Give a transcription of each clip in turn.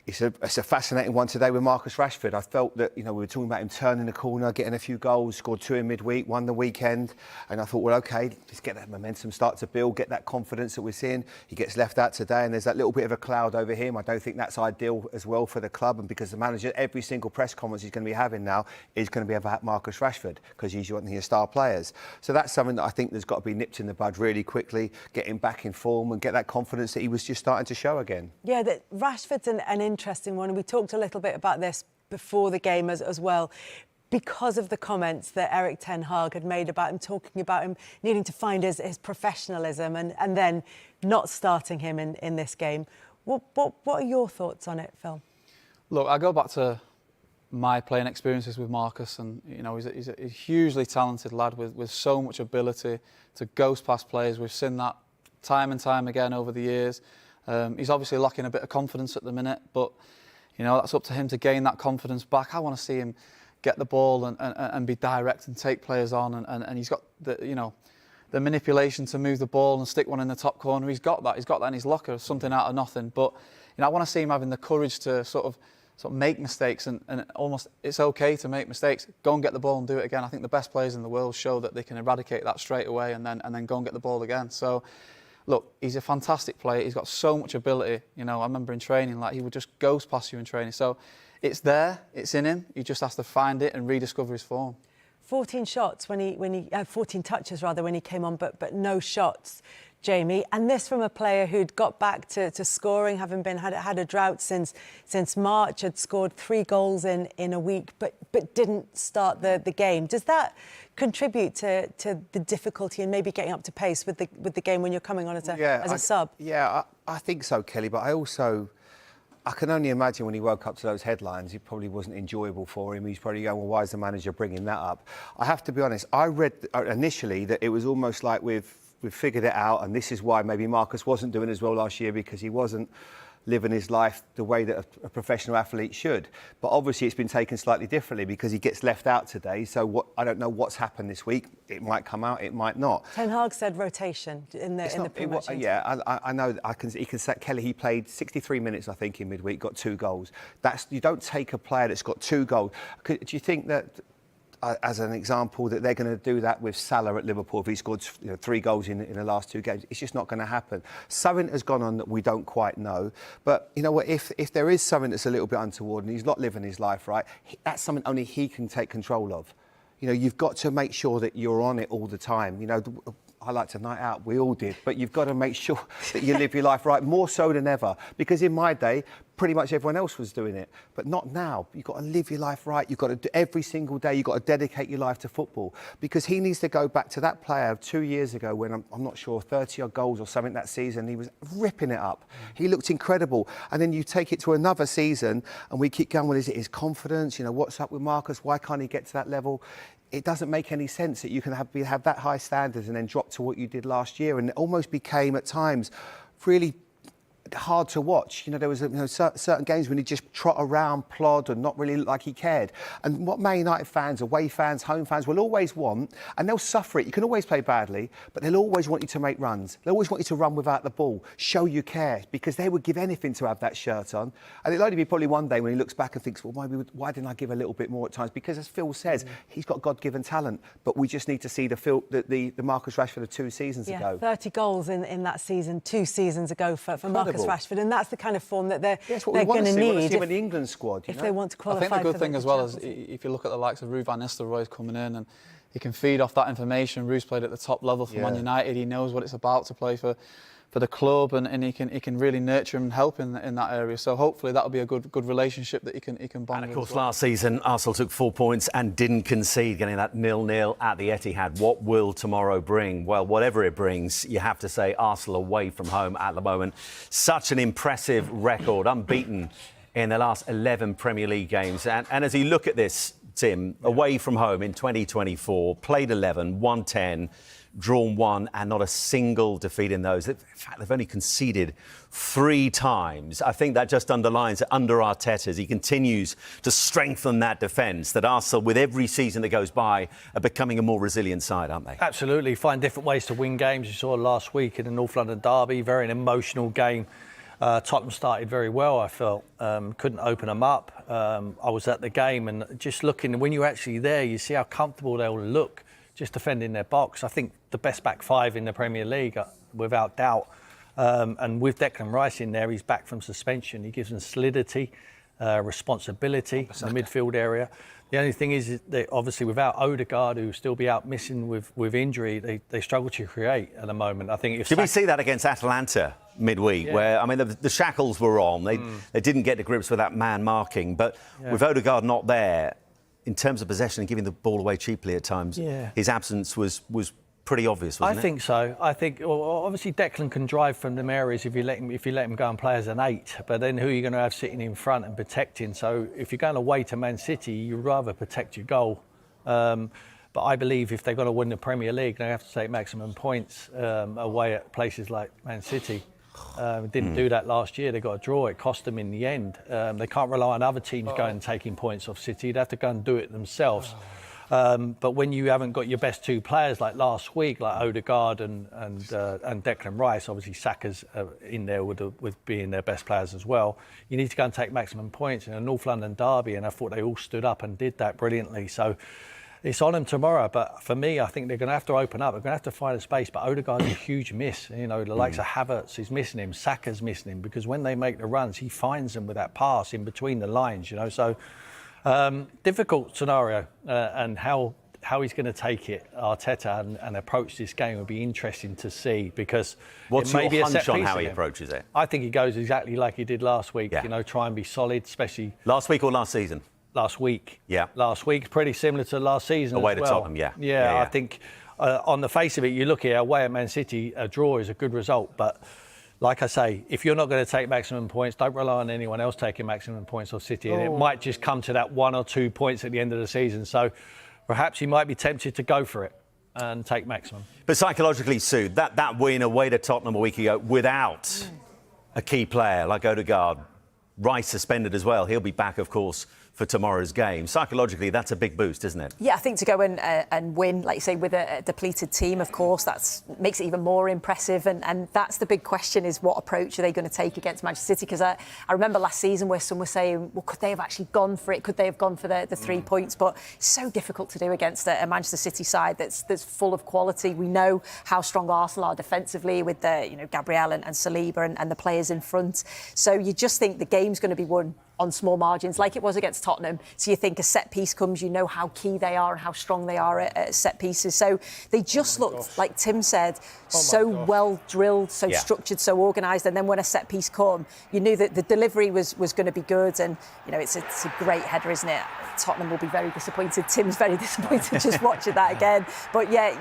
It's a fascinating one today with Marcus Rashford. I felt that, we were talking about him turning the corner, getting a few goals, scored 2 in midweek, won the weekend. And I thought, well, OK, let's get that momentum, start to build, get that confidence that we're seeing. He gets left out today and there's that little bit of a cloud over him. I don't think that's ideal as well for the club. And because the manager, every single press conference he's going to be having now is going to be about Marcus Rashford because he's one of his star players. So that's something that I think there's got to be nipped in the bud really quickly, get him back in form and get that confidence that he was just starting to show again. Yeah, that Rashford's an interesting one. We talked a little bit about this before the game as well, because of the comments that Erik ten Hag had made about him, talking about him needing to find his professionalism and then not starting him in this game. What are your thoughts on it, Phil? Look, I go back to my playing experiences with Marcus, and he's a hugely talented lad with so much ability to ghost past players. We've seen that time and time again over the years. He's obviously lacking a bit of confidence at the minute, but that's up to him to gain that confidence back. I want to see him get the ball and be direct and take players on, and he's got the manipulation to move the ball and stick one in the top corner. He's got that in his locker, something out of nothing. But I want to see him having the courage to sort of make mistakes and almost it's okay to make mistakes. Go and get the ball and do it again. I think the best players in the world show that they can eradicate that straight away and then go and get the ball again. So. Look, he's a fantastic player. He's got so much ability. I remember in training, he would just ghost past you in training. So it's there, it's in him. He just has to find it and rediscover his form. 14 shots 14 touches rather when he came on, but no shots, Jamie. And this from a player who'd got back to scoring, having had a drought since March, had scored 3 goals in a week, but didn't start the game. Does that contribute to the difficulty in maybe getting up to pace with the game when you're coming on as a sub? Yeah, I think so, Kelly. But I can only imagine when he woke up to those headlines, it probably wasn't enjoyable for him. He's probably going, well, why is the manager bringing that up? I have to be honest, I read initially that it was almost like we've figured it out, and this is why maybe Marcus wasn't doing as well last year, because he wasn't living his life the way that a professional athlete should. But obviously it's been taken slightly differently because he gets left out today. So I don't know what's happened this week. It might come out, it might not. Ten Hag said rotation in the pre-match. Yeah, I know. He can say Kelly. He played 63 minutes, I think, in midweek. Got 2 goals. You don't take a player that's got 2 goals. Do you think that? As an example, that they're going to do that with Salah at Liverpool if he scored 3 goals in the last 2 games. It's just not going to happen. Something has gone on that we don't quite know. But you know what? If there is something that's a little bit untoward and he's not living his life right, that's something only he can take control of. You've got to make sure that you're on it all the time. I liked a night out, we all did, but you've got to make sure that you live your life right, more so than ever. Because in my day, pretty much everyone else was doing it, but not now. You've got to live your life right. You've got to do every single day. You've got to dedicate your life to football, because he needs to go back to that player 2 years ago when I'm not sure 30-odd goals or something that season. He was ripping it up. He looked incredible. And then you take it to another season, and we keep going. Well, is it his confidence? What's up with Marcus? Why can't he get to that level? It doesn't make any sense that you can have that high standards and then drop to what you did last year. And it almost became, at times, really hard to watch. There was certain games when he just trot around, plod, and not really look like he cared. And what Man United fans, away fans, home fans will always want, and they'll suffer it. You can always play badly, but they'll always want you to make runs. They'll always want you to run without the ball, show you care, because they would give anything to have that shirt on. And it'll only be probably one day when he looks back and thinks, well, why didn't I give a little bit more at times? Because as Phil says, he's got God-given talent, but we just need to see the Marcus Rashford of 2 seasons ago. 30 goals in that season, 2 seasons ago for Marcus Rashford, and that's the kind of form that they're going to need in the England squad. If they want to qualify. I think the good thing as well is if you look at the likes of Ruud van Nistelrooy coming in, and he can feed off that information. Ruud's played at the top level for Man United. He knows what it's about to play for the club, and he can really nurture him and help in that area. So hopefully that'll be a good relationship that he can bond. And of course, last season Arsenal took 4 points and didn't concede, getting that 0-0 at the Etihad. What will tomorrow bring? Well, whatever it brings, you have to say Arsenal away from home at the moment. Such an impressive record, unbeaten in the last 11 Premier League games. And as you look at this, Tim, away from home in 2024, played 11, won 10. Drawn 1 and not a single defeat in those. In fact, they've only conceded 3 times. I think that just underlines that under Arteta, he continues to strengthen that defence, that Arsenal, with every season that goes by, are becoming a more resilient side, aren't they? Absolutely. Find different ways to win games. You saw last week in the North London derby, very an emotional game. Tottenham started very well, I felt. Couldn't open them up. I was at the game and just looking, when you're actually there, you see how comfortable they'll look just defending their box. I think the best back five in the Premier League, without doubt. And with Declan Rice in there, he's back from suspension. He gives them solidity, responsibility in the midfield area. The only thing is that obviously without Odegaard, who will still be out missing with injury, they struggle to create at the moment. I think if Did we see that against Atalanta midweek, where, I mean, the shackles were on. They didn't get to grips with that man marking. But with Odegaard not there, in terms of possession and giving the ball away cheaply at times, his absence was pretty obvious, wasn't it? I think so. I think obviously Declan can drive from them areas if you let him go and play as an 8. But then who are you going to have sitting in front and protecting? So if you're going away to Man City, you'd rather protect your goal. But I believe if they're going to win the Premier League, they have to take maximum points away at places like Man City. Didn't do that last year. They got a draw. It cost them in the end. They can't rely on other teams going and taking points off City. They'd have to go and do it themselves. But when you haven't got your best two players like last week, like Odegaard and Declan Rice, obviously Saka's in there with being their best players as well, you need to go and take maximum points in a North London derby, and I thought they all stood up and did that brilliantly. So it's on them tomorrow, but for me, I think they're going to have to open up. They're going to have to find a space, but Odegaard's a huge miss. You know, the likes of Havertz is missing him, Saka's missing him, because when they make the runs, he finds them with that pass in between the lines, you know, so... difficult scenario, and how he's going to take it, Arteta, and approach this game will be interesting to see, because what's it may your be a hunch set on piece how he again. approaches it? I think he goes exactly like he did last week. Yeah. You know, try and be solid, especially Last week or last season? last week. Yeah. Last week, pretty similar to last season. Away as to well. Tottenham, yeah. I think on the face of it, you look here, away at Man City, a draw is a good result, but. Like I say, if you're not going to take maximum points, don't rely on anyone else taking maximum points off City. And it might just come to that 1 or 2 points at the end of the season. So perhaps you might be tempted to go for it and take maximum. But psychologically, Sue, that win away to Tottenham a week ago without a key player like Odegaard, Rice suspended as well. He'll be back, of course, for tomorrow's game. Psychologically, that's a big boost, isn't it? Yeah, I think to go and win, like you say, with a depleted team, of course, that makes it even more impressive. And that's the big question, is what approach are they going to take against Manchester City? Because I remember last season where some were saying, well, could they have actually gone for it? Could they have gone for the 3 points? But it's so difficult to do against a Manchester City side that's full of quality. We know how strong Arsenal are defensively with Gabriel and Saliba and the players in front. So you just think the game's going to be won on small margins, like it was against Tottenham. So you think a set piece comes, you know how key they are and how strong they are at set pieces. So they just looked, like Tim said, so well drilled, so structured, so organised. And then when a set piece come, you knew that the delivery was going to be good. And you know, it's a great header, isn't it? Tottenham will be very disappointed. Tim's very disappointed just watching that again. But yeah,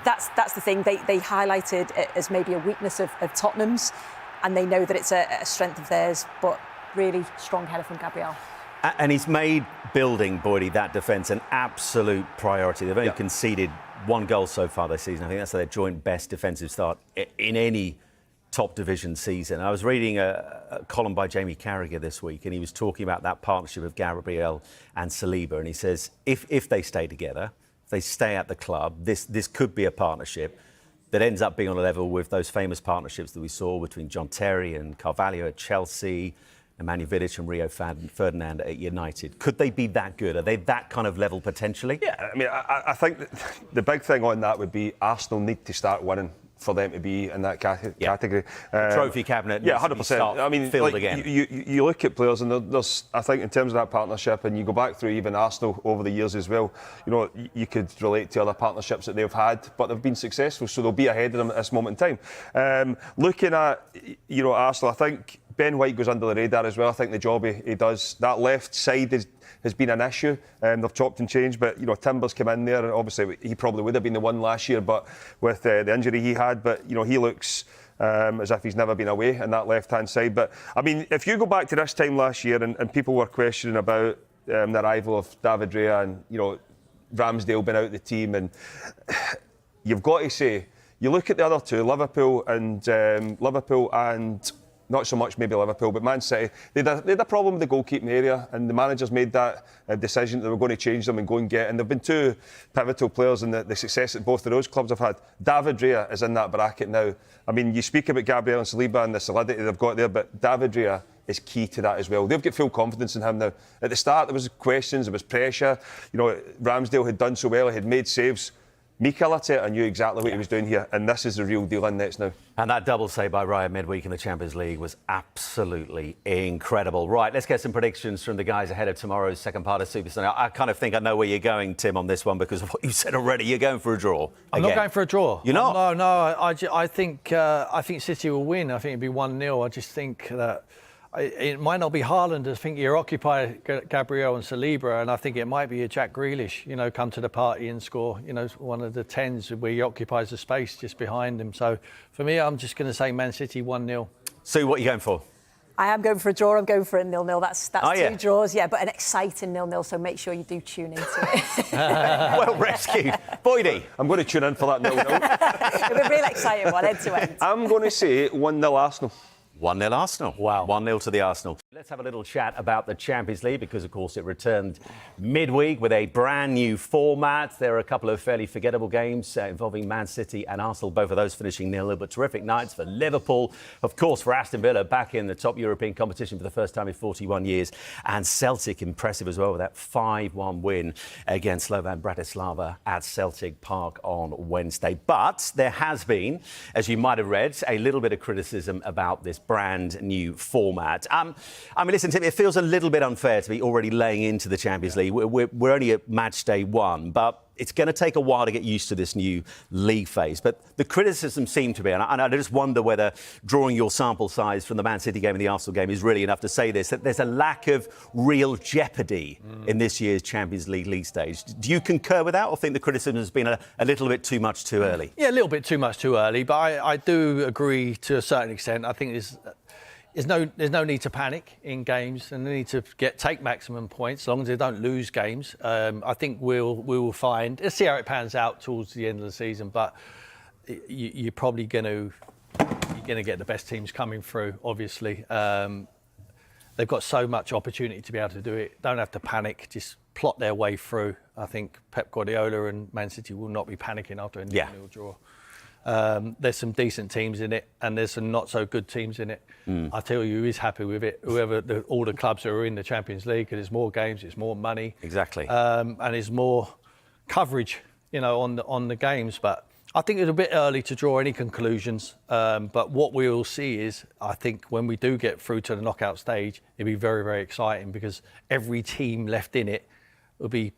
that's the thing. They highlighted it as maybe a weakness of Tottenham's, and they know that it's a strength of theirs. But really strong header from Gabriel. And he's made building, Boydie, that defence an absolute priority. They've only conceded 1 goal so far this season. I think that's their joint best defensive start in any top division season. I was reading a column by Jamie Carragher this week, and he was talking about that partnership of Gabriel and Saliba, and he says if they stay together, if they stay at the club, this could be a partnership that ends up being on a level with those famous partnerships that we saw between John Terry and Carvalho at Chelsea, Nemanja Vidic and Rio Ferdinand at United. Could they be that good? Are they that kind of level potentially? Yeah, I mean, I think the big thing on that would be Arsenal need to start winning for them to be in that category. Trophy cabinet. Yeah, 100%. I mean, filled like, again. You look at players, and there's, I think, in terms of that partnership, and you go back through even Arsenal over the years as well. You know, you could relate to other partnerships that they've had, but they've been successful, so they'll be ahead of them at this moment in time. Looking at, Arsenal, I think Ben White goes under the radar as well. I think the job he does, that left side has been an issue. They've chopped and changed, but Timber's come in there, and obviously he probably would have been the one last year, but with the injury he had, but he looks as if he's never been away in that left-hand side. But I mean, if you go back to this time last year, and people were questioning about the arrival of David Raya and Ramsdale being out of the team, and you've got to say, you look at the other two, Liverpool and not so much maybe Liverpool, but Man City, they had a problem with the goalkeeping area, and the managers made that decision that they were going to change them and go and get. And there have been two pivotal players in the success that both of those clubs have had. David Raya is in that bracket now. I mean, you speak about Gabriel and Saliba and the solidity they've got there, but David Raya is key to that as well. They've got full confidence in him now. At the start, there was questions, there was pressure. You know, Ramsdale had done so well, he had made saves. Mikel Arteta knew exactly what he was doing here, and this is the real deal in nets now. And that double save by Raya midweek in the Champions League was absolutely incredible. Right, let's get some predictions from the guys ahead of tomorrow's second part of Super Sunday. I kind of think I know where you're going, Tim, on this one because of what you said already. You're going for a draw. I'm not going for a draw. You're not? No. I think City will win. I think it'll be 1-0. I just think that it might not be Haaland. I think you're occupied Gabriel and Saliba, and I think it might be a Jack Grealish, you know, come to the party and score, you know, one of the 10s where he occupies the space just behind him. So for me, I'm just going to say Man City 1-0. Sue, what are you going for? I am going for a draw. I'm going for a 0-0. That's yeah. two draws, yeah, but an exciting 0-0. So make sure you do tune into it. Well rescued. Boydie. I'm going to tune in for that 0-0. It'll be a real exciting one, end to end. I'm going to say 1-0 Arsenal. 1-0 Arsenal. Wow. 1-0 to the Arsenal. Let's have a little chat about the Champions League because, of course, it returned midweek with a brand new format. There are a couple of fairly forgettable games involving Man City and Arsenal, both of those finishing 0-0, but terrific nights for Liverpool. Of course, for Aston Villa, back in the top European competition for the first time in 41 years. And Celtic, impressive as well with that 5-1 win against Slovan Bratislava at Celtic Park on Wednesday. But there has been, as you might have read, a little bit of criticism about this brand new format. I mean, listen, Tim, it feels a little bit unfair to be already laying into the Champions League. We're only at match day 1, but it's going to take a while to get used to this new league phase. But the criticism seemed to be, and I just wonder whether drawing your sample size from the Man City game and the Arsenal game is really enough to say this, that there's a lack of real jeopardy in this year's Champions League stage. Do you concur with that, or think the criticism has been a little bit too much too early? Yeah, a little bit too much too early, but I do agree to a certain extent. I think there's no need to panic in games, and they need to take maximum points as long as they don't lose games. I think we will find. Let's see how it pans out towards the end of the season, but you're probably going to get the best teams coming through. Obviously, they've got so much opportunity to be able to do it. Don't have to panic. Just plot their way through. I think Pep Guardiola and Man City will not be panicking after a 0-0 draw. There's some decent teams in it, and there's some not so good teams in it. I tell you, who is happy with it? All the clubs that are in the Champions League, because there's more games, it's more money, exactly, and there's more coverage, you know, on the games. But I think it's a bit early to draw any conclusions. But what we will see is, I think when we do get through to the knockout stage, it'll be very, very exciting because every team left in it will be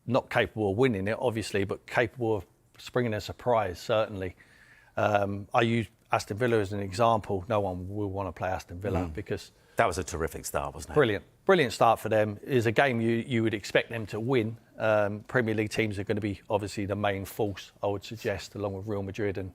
not capable of winning it, obviously, but capable of springing a surprise, certainly. I use Aston Villa as an example. No one will want to play Aston Villa because that was a terrific start, wasn't it? Brilliant start for them. It's a game you would expect them to win. Premier League teams are going to be obviously the main force, I would suggest, along with Real Madrid, and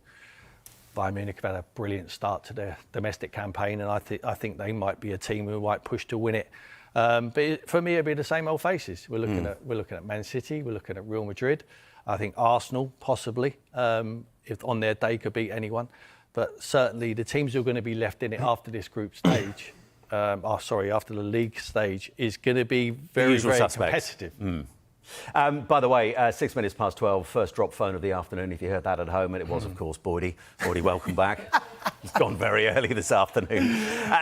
Bayern Munich have had a brilliant start to their domestic campaign, and I think they might be a team who might push to win it. But for me, it'll be the same old faces. We're looking at Man City. We're looking at Real Madrid. I think Arsenal possibly, if on their day, could beat anyone. But certainly the teams who are going to be left in it after this group stage, after the league stage, is going to be very, very competitive. By the way, 6 minutes past 12, first drop phone of the afternoon, if you heard that at home, and it was, of course, Boydie. Boydie, welcome back. He's gone very early this afternoon.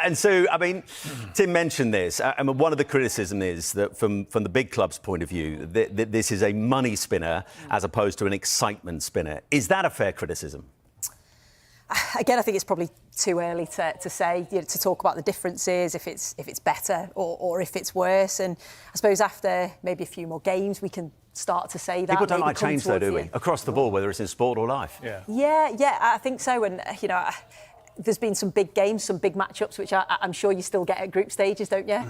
And so, I mean, Tim mentioned this. I mean, one of the criticism is that from the big club's point of view, this is a money spinner as opposed to an excitement spinner. Is that a fair criticism? Again, I think it's probably too early to say, you know, to talk about the differences, if it's better or if it's worse. And I suppose after maybe a few more games, we can start to say that. People don't like change, though, do we? Across the board, whether it's in sport or life. Yeah, I think so. And you know, there's been some big games, some big matchups, which I'm sure you still get at group stages, don't you?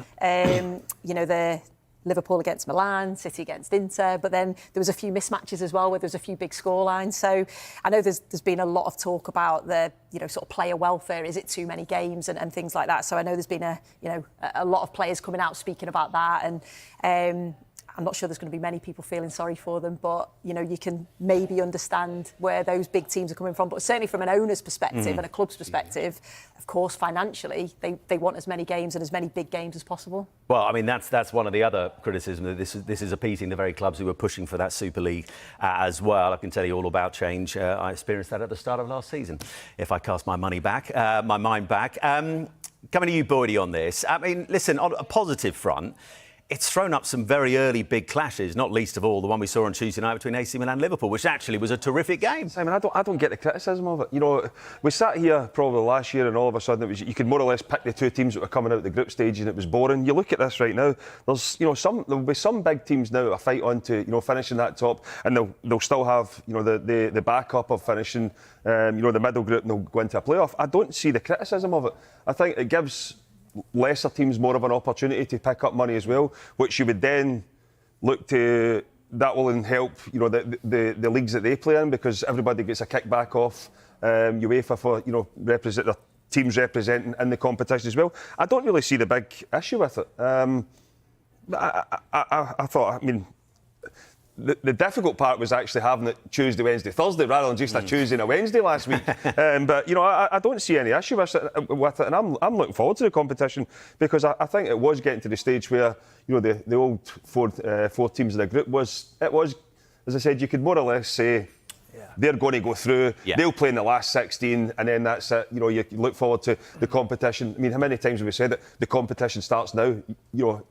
You know, the Liverpool against Milan, City against Inter, but then there was a few mismatches as well where there was a few big scorelines. So I know there's been a lot of talk about the, you know, sort of player welfare. Is it too many games and things like that? So I know there's been a lot of players coming out speaking about that, and I'm not sure there's going to be many people feeling sorry for them, but, you know, you can maybe understand where those big teams are coming from. But certainly from an owner's perspective and a club's perspective, of course, financially, they want as many games and as many big games as possible. Well, I mean, that's one of the other criticisms, that this is appeasing the very clubs who were pushing for that Super League as well. I can tell you all about change. I experienced that at the start of last season, if I cast my mind back. Coming to you, Boydie, on this. I mean, listen, on a positive front, it's thrown up some very early big clashes, not least of all the one we saw on Tuesday night between AC Milan and Liverpool, which actually was a terrific game. Simon, I don't get the criticism of it. You know, we sat here probably last year and all of a sudden you could more or less pick the two teams that were coming out of the group stage and it was boring. You look at this right now, there'll be some big teams now that fight on to, finishing that top, and they'll still have, the backup of finishing, the middle group, and they'll go into a playoff. I don't see the criticism of it. I think it gives lesser teams more of an opportunity to pick up money as well, which you would then look to. That will help, the leagues that they play in, because everybody gets a kickback off UEFA for, represent their teams representing in the competition as well. I don't really see the big issue with it. I thought, the difficult part was actually having it Tuesday, Wednesday, Thursday, rather than just a Tuesday and a Wednesday last week. But I don't see any issue with it, and I'm looking forward to the competition, because I think it was getting to the stage where the old four teams in the group was, as I said, you could more or less say they're going to go through. Yeah. They'll play in the last 16, and then that's it. You look forward to the competition. I mean, how many times have we said it? The competition starts now.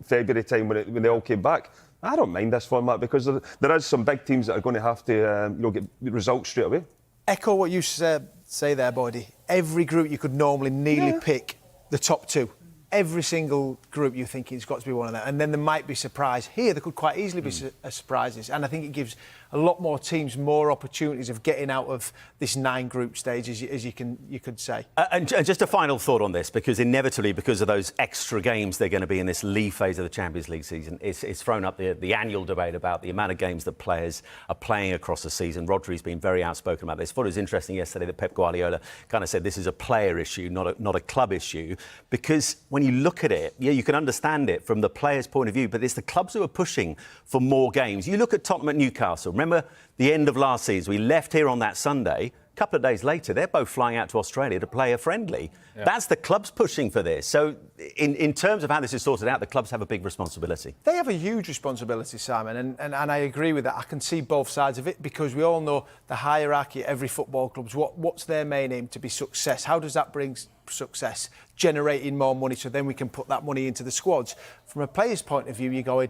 February time when they all came back. I don't mind this format, because there is some big teams that are going to have to get results straight away. Echo what you say there, Boydie. Every group you could normally nearly pick the top two. Every single group you think it's got to be one of them, and then there might be surprise. Here there could quite easily be surprises, and I think it gives a lot more teams more opportunities of getting out of this 9 group stage, as you could say. And just a final thought on this, because inevitably, because of those extra games they're going to be in this league phase of the Champions League season, it's thrown up the annual debate about the amount of games that players are playing across the season. Rodri's been very outspoken about this. I thought it was interesting yesterday that Pep Guardiola kind of said this is a player issue, not a club issue, because when you look at it, you can understand it from the players' point of view, but it's the clubs who are pushing for more games. You look at Tottenham at Newcastle. Remember the end of last season? We left here on that Sunday. A couple of days later, they're both flying out to Australia to play a friendly. Yeah. That's the clubs pushing for this. So in terms of how this is sorted out, the clubs have a big responsibility. They have a huge responsibility, Simon, and I agree with that. I can see both sides of it, because we all know the hierarchy at every football club. What's their main aim? To be success. How does that bring success? Generating more money, so then we can put that money into the squads. From a player's point of view, you're going,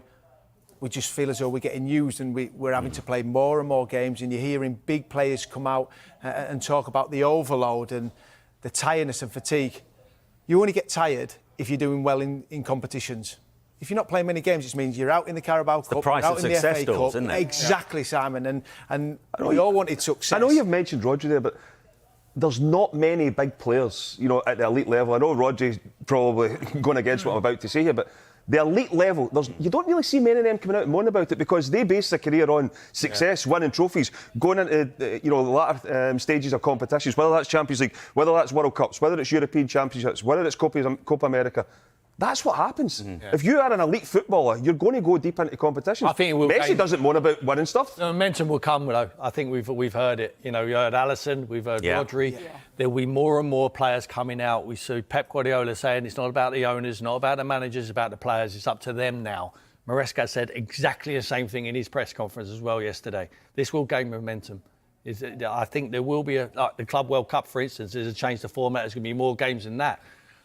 we just feel as though we're getting used, and we're having to play more and more games, and you're hearing big players come out and talk about the overload and the tiredness and fatigue. You only get tired if you're doing well in competitions. If you're not playing many games, it means you're out in the Carabao Cup, the price out of in the success FA Cup. stores, isn't it? Exactly, Simon, and we all wanted success. I know you've mentioned Rodri there, but there's not many big players, at the elite level. I know Rodri's probably going against what I'm about to say here, but the elite level, you don't really see many of them coming out and moaning about it, because they base their career on success, winning trophies, going into the latter stages of competitions, whether that's Champions League, whether that's World Cups, whether it's European Championships, whether it's Copa America. That's what happens. If you are an elite footballer, you're going to go deep into competitions. I think it will. Messi doesn't moan about winning stuff. The momentum will come, though. I think we've heard it. We heard Alisson, we've heard Rodri. Yeah. There will be more and more players coming out. We see Pep Guardiola saying it's not about the owners, not about the managers, it's about the players. It's up to them now. Maresca said exactly the same thing in his press conference as well yesterday. This will gain momentum. I think there will be the Club World Cup, for instance. There's a change to format. There's going to be more games than that.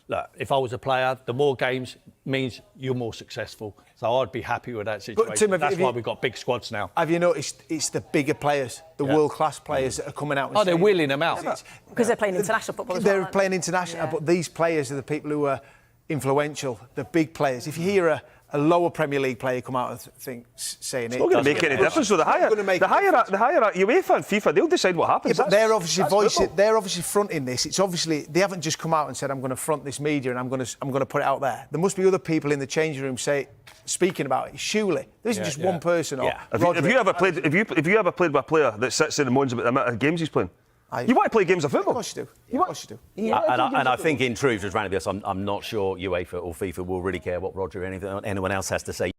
Look, if I was a player, the more games means you're more successful. So I'd be happy with that situation. Tim, that's why we've got big squads now. Have you noticed it's the bigger players, the world-class players that are coming out? And they're wheeling them out. Because they're playing international football as well. They're playing international, but these players are the people who are influential, the big players. If you hear a lower Premier League player come out and saying it's not going to make any difference. So the higher UEFA and FIFA, they'll decide what happens. Yeah, but they're obviously fronting this. It's obviously they haven't just come out and said I'm going to front this media and I'm going to put it out there. There must be other people in the changing room speaking about it. Surely there isn't just one person. Yeah. Have you ever played with a player that sits in and moans about the amount of games he's playing? You want to play games of football? Of course you do. Of course you do. Yeah, and I think, in truth, as Randy, I'm not sure UEFA or FIFA will really care what Rodri or anyone else has to say.